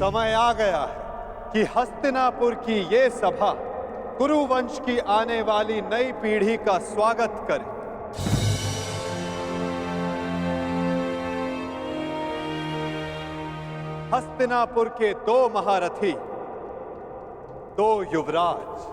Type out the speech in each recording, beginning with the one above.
समय आ गया है कि हस्तिनापुर की ये सभा कुरुवंश की आने वाली नई पीढ़ी का स्वागत करे। हस्तिनापुर के दो महारथी, दो युवराज।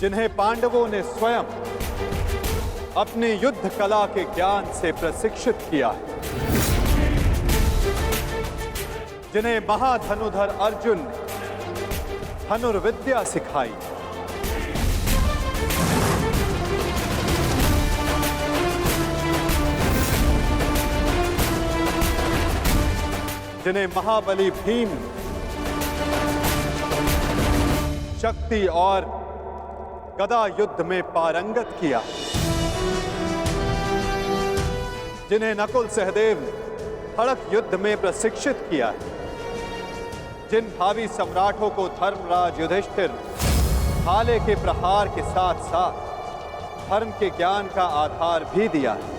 जिन्हें पांडवों ने स्वयं अपनी युद्ध कला के ज्ञान से प्रशिक्षित किया है, जिन्हें महाधनुधर अर्जुन ने धनुर्विद्या सिखाई, जिन्हें महाबली भीम शक्ति और गदा युद्ध में पारंगत किया, जिन्हें नकुल सहदेव ने खड़ग युद्ध में प्रशिक्षित किया, जिन भावी सम्राटों को धर्मराज युधिष्ठिर भाले के प्रहार के साथ साथ धर्म के ज्ञान का आधार भी दिया है।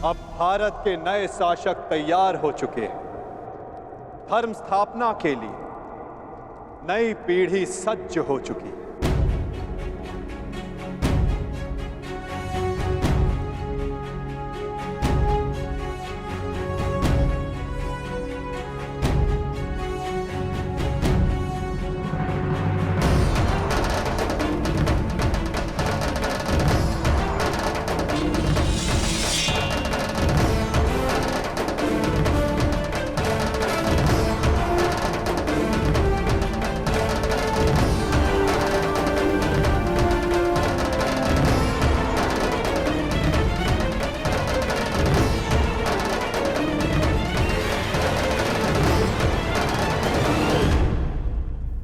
अब भारत के नए शासक तैयार हो चुके हैं। धर्म स्थापना के लिए नई पीढ़ी सज्ज हो चुकी है।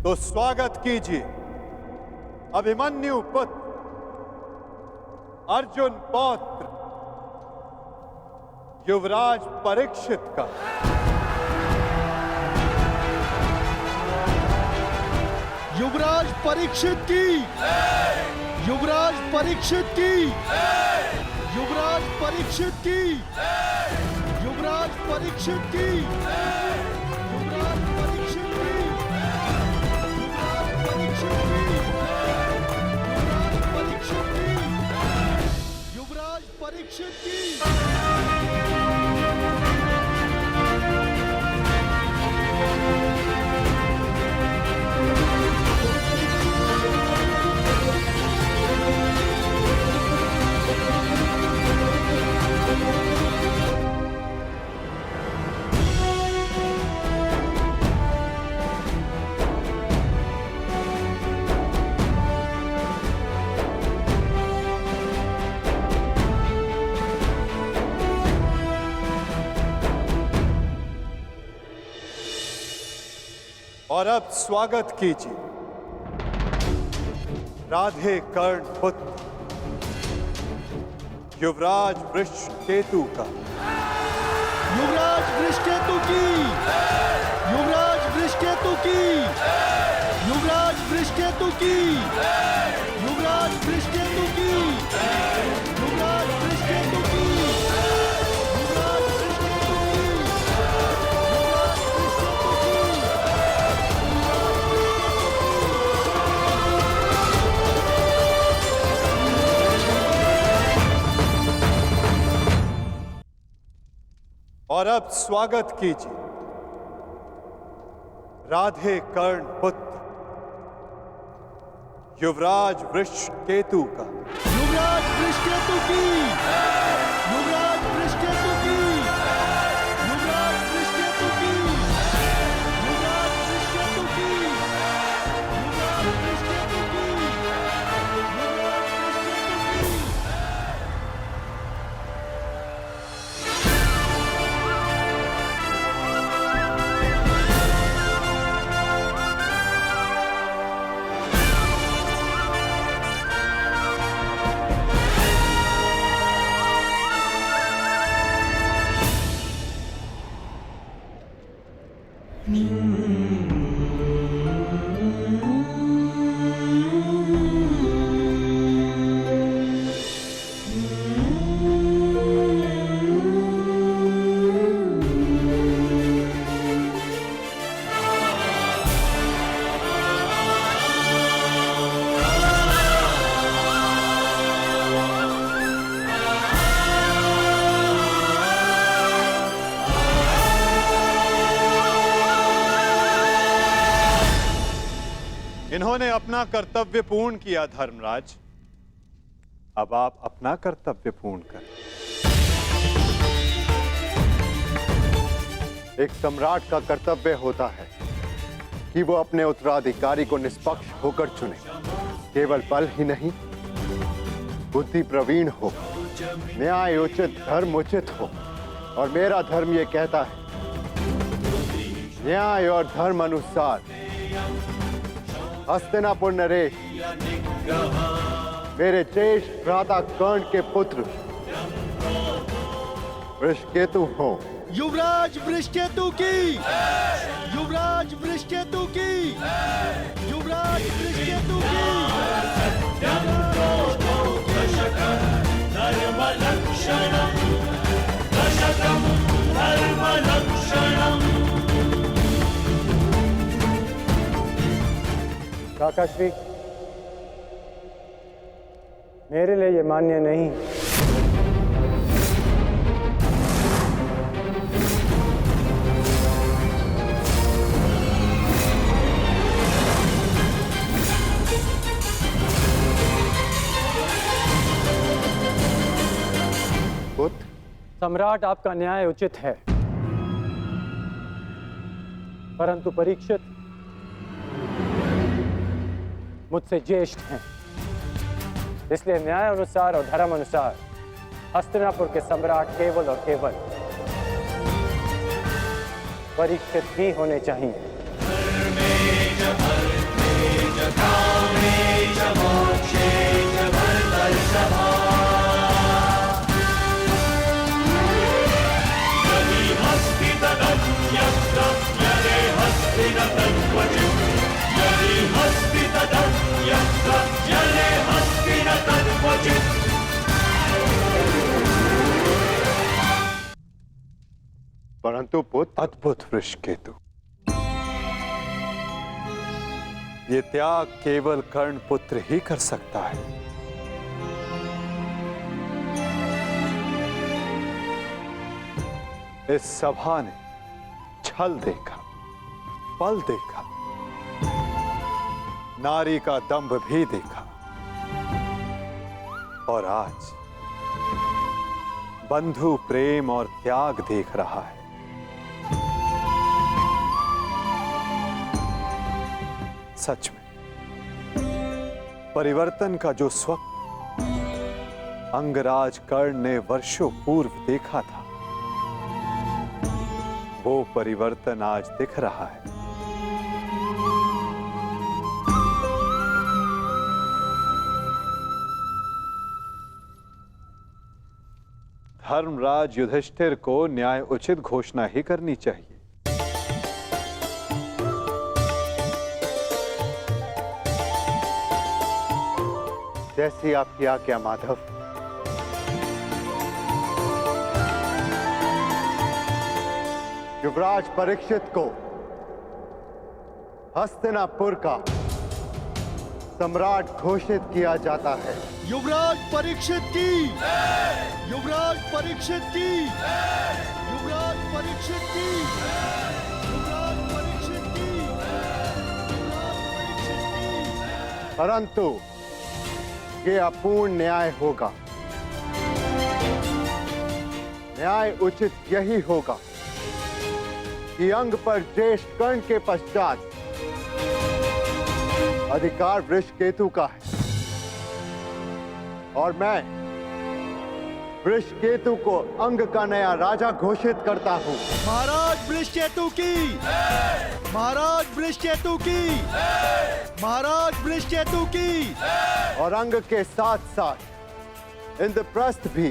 तो स्वागत कीजिए अभिमन्यु पुत्र अर्जुन पौत्र युवराज परीक्षित का। युवराज परीक्षित की, युवराज परीक्षित की, युवराज परीक्षित की, युवराज परीक्षित की, युवराज परीक्षित की, युवराज परीक्षित की। और अब स्वागत कीजिए राधे कर्ण पुत्र युवराज वृषकेतु का। युवराज वृषकेतु की, युवराज वृषकेतु की, युवराज वृषकेतु की, युवराज वृषकेतु की, युवराज वृषकेतु की, और अब स्वागत कीजिए राधे कर्ण पुत्र युवराज वृषकेतु का। युवराज वृषकेतु की, युवराज वृषकेतु की, युवराज वृषकेतु की, युवराज वृषकेतु की, युवराज वृषकेतु की, युवराज वृषकेतु की। इन्होंने अपना कर्तव्य पूर्ण किया धर्मराज, अब आप अपना कर्तव्य पूर्ण करें। एक सम्राट का कर्तव्य होता है कि वो अपने उत्तराधिकारी को निष्पक्ष होकर चुने। केवल बल ही नहीं, बुद्धि प्रवीण हो, न्याय उचित, धर्म उचित हो। और मेरा धर्म ये कहता है, न्याय और धर्म अनुसार हस्तिनापुर नरेश मेरे ज्येष्ठ भ्राता कर्ण के पुत्र वृषकेतु हो। युवराज वृषकेतु की, युवराज वृषकेतु की, युवराज वृषकेतु की, काकाश्री, मेरे लिए ये मान्य नहीं। पुत्र, सम्राट आपका न्याय उचित है, परंतु परीक्षित मुझसे ज्येष्ठ हैं, इसलिए न्याय अनुसार और धर्म अनुसार हस्तिनापुर के सम्राट केवल और केवल परीक्षित ही होने चाहिए। परंतु पुत्र, अद्भुत वृषकेतु, ये त्याग केवल कर्ण पुत्र ही कर सकता है। इस सभा ने छल देखा, बल देखा, नारी का दंभ भी देखा, और आज बंधु प्रेम और त्याग देख रहा है। सच में परिवर्तन का जो स्वप्न अंगराज कर्ण ने वर्षों पूर्व देखा था, वो परिवर्तन आज दिख रहा है। धर्मराज युधिष्ठिर को न्याय उचित घोषणा ही करनी चाहिए। जैसी आपकी आज्ञा माधव। युवराज परीक्षित को हस्तिनापुर का सम्राट घोषित किया जाता है। युवराज परीक्षित की, युवराज परीक्षित की, युवराज परीक्षित की, युवराज परीक्षित की, युवराज परीक्षित की। परंतु ये अपूर्ण न्याय होगा। न्याय उचित यही होगा कि अंग पर ज्येष्ठ कर्ण के पश्चात अधिकार वृषकेतु का है और मैं वृषकेतु को अंग का नया राजा घोषित करता हूं। महाराज वृषकेतु की, महाराज वृषकेतु की, महाराज वृषकेतु की। और अंग के साथ साथ इंद्रप्रस्थ भी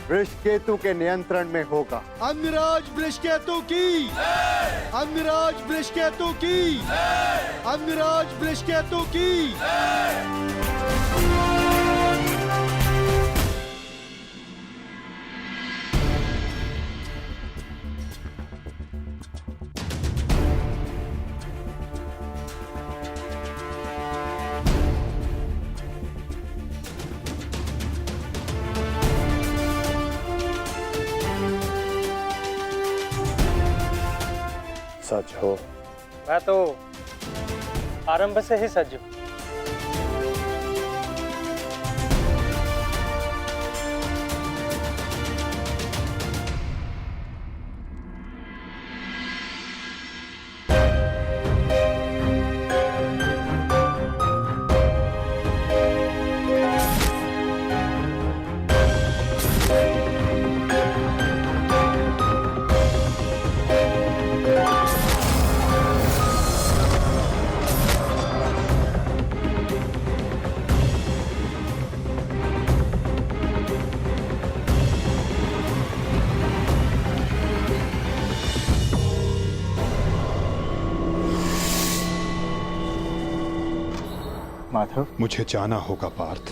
वृषकेतु के नियंत्रण में होगा। अंगराज वृषकेतु की, अंगराज वृषकेतु की, अंगराज वृषकेतु की। सच हो। मैं तो आरंभ से ही सज्ज हूं। माधव, मुझे जाना होगा पार्थ।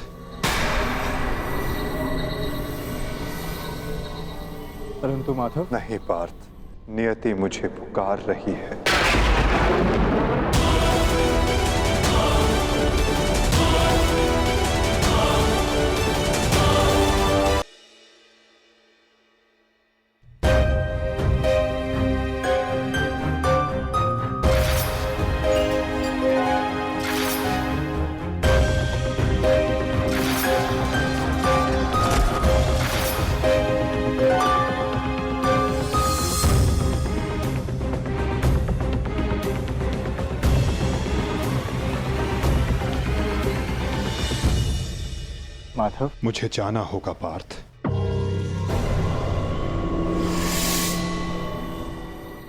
परंतु माधव। नहीं पार्थ, नियति मुझे पुकार रही है। माधव, मुझे जाना होगा पार्थ।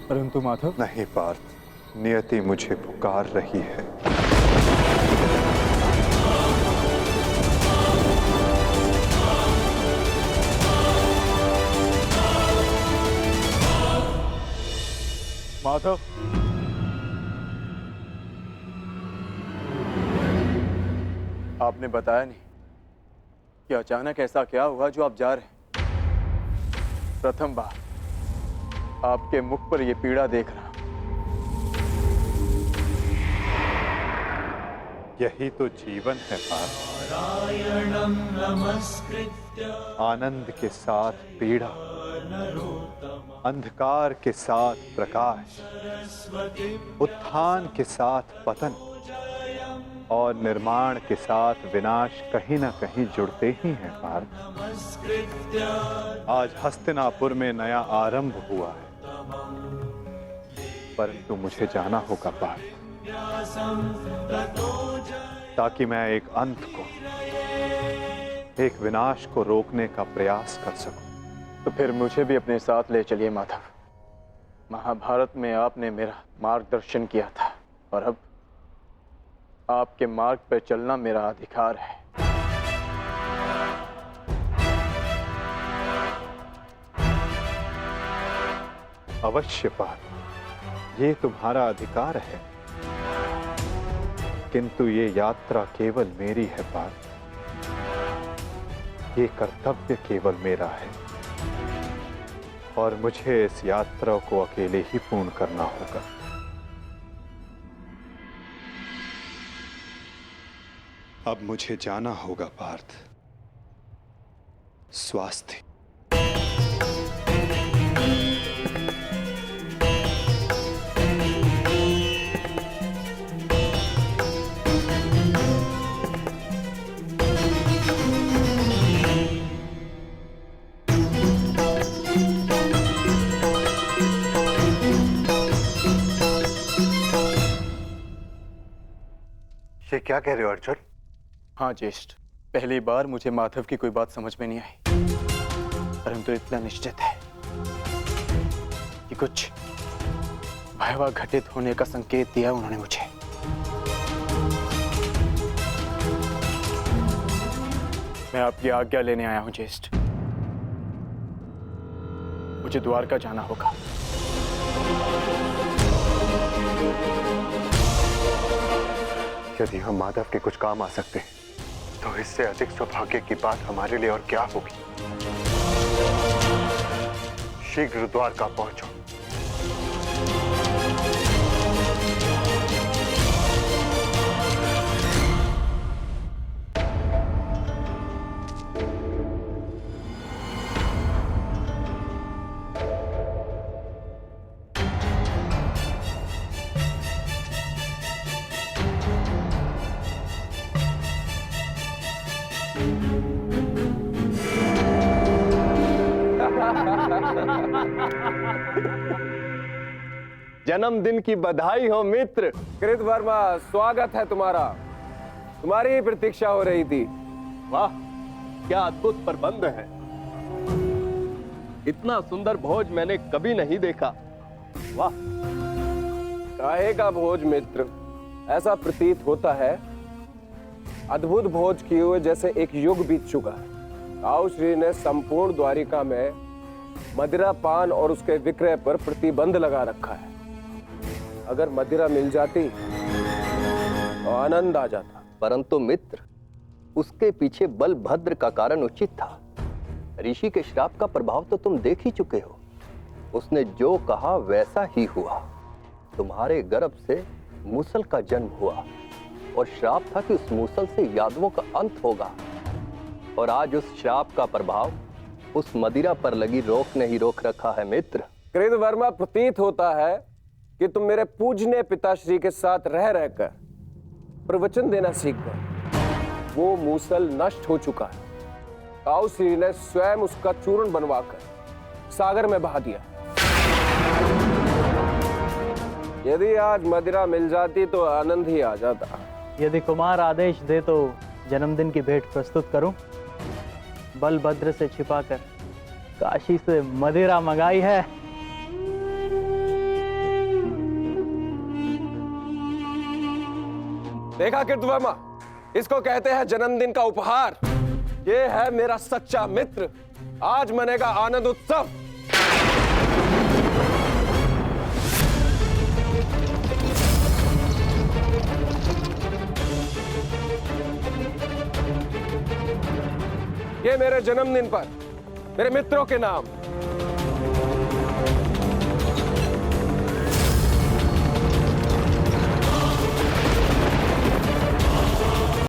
परंतु माधव। नहीं पार्थ, नियति मुझे पुकार रही है। माधव, आपने बताया नहीं कि अचानक ऐसा क्या हुआ जो आप जा रहे हैं। प्रथम बार आपके मुख पर यह पीड़ा देख रहा। यही तो जीवन है पार्थ। आनंद के साथ पीड़ा, अंधकार के साथ प्रकाश, उत्थान के साथ पतन और निर्माण के साथ विनाश कहीं ना कहीं जुड़ते ही हैं पार्थ। आज हस्तिनापुर में नया आरंभ हुआ है, परंतु मुझे जाना होगा पार्थ, ताकि मैं एक अंत को, एक विनाश को रोकने का प्रयास कर सकूं। तो फिर मुझे भी अपने साथ ले चलिए माधव। महाभारत में आपने मेरा मार्गदर्शन किया था और अब आपके मार्ग पर चलना मेरा अधिकार है। अवश्य पार्थ, ये तुम्हारा अधिकार है, किंतु ये यात्रा केवल मेरी है पार्थ। ये कर्तव्य केवल मेरा है और मुझे इस यात्रा को अकेले ही पूर्ण करना होगा। अब मुझे जाना होगा पार्थ। स्वास्थ्य। ये क्या कह रहे हो अर्जुन? हाँ ज्येष्ठ, पहली बार मुझे माधव की कोई बात समझ में नहीं आई, परंतु इतना निश्चित है कि कुछ भयावह घटित होने का संकेत दिया उन्होंने मुझे। मैं आपकी आज्ञा लेने आया हूं ज्येष्ठ। मुझे द्वारका जाना होगा। यदि हम माधव के कुछ काम आ सकते हैं तो इससे अधिक सौभाग्य की बात हमारे लिए और क्या होगी। शीघ्र द्वारका पहुंचो। जन्मदिन की बधाई हो मित्र। कृतवर्मा, स्वागत है तुम्हारा। तुम्हारी ही प्रतीक्षा हो रही थी। वाह, क्या अद्भुत प्रबंध है। इतना सुंदर भोज मैंने कभी नहीं देखा। वाह। काहे का भोज मित्र? ऐसा प्रतीत होता है अद्भुत भोज किए हुए जैसे एक युग बीत चुका है। ताऊ श्री ने संपूर्ण द्वारिका में मदिरा पान और उसके विक्रय पर प्रतिबंध लगा रखा है। अगर मदिरा मिल जाती तो आनंद आ जाता। परंतु मित्र, उसके पीछे बलभद्र का कारण उचित था। ऋषि के श्राप का प्रभाव तो तुम देख ही चुके हो। उसने जो कहा वैसा ही हुआ। तुम्हारे गर्भ से मूसल का जन्म हुआ और श्राप था कि उस मूसल से यादवों का अंत होगा। और आज उस श्राप का प्रभाव उस मदिरा पर लगी रोक ने ही रोक रखा है मित्र। कृतवर्मा, प्रतीत होता है कि तुम मेरे पूजनीय पिताश्री के साथ रह रहकर प्रवचन देना सीख गए। वो मूसल नष्ट हो चुका है। ताऊ श्री ने स्वयं उसका चूर्ण बनवाकर सागर में बहा दिया। यदि आज मदिरा मिल जाती तो आनंद ही आ जाता। यदि कुमार आदेश दे तो जन्मदिन की भेंट प्रस्तुत करूं। बलभद्र से छिपाकर काशी से मदिरा मंगाई है। देखा कृतवर्मा, इसको कहते हैं जन्मदिन का उपहार। ये है मेरा सच्चा मित्र। आज मनेगा आनंद उत्सव। ये मेरे जन्मदिन पर मेरे मित्रों के नाम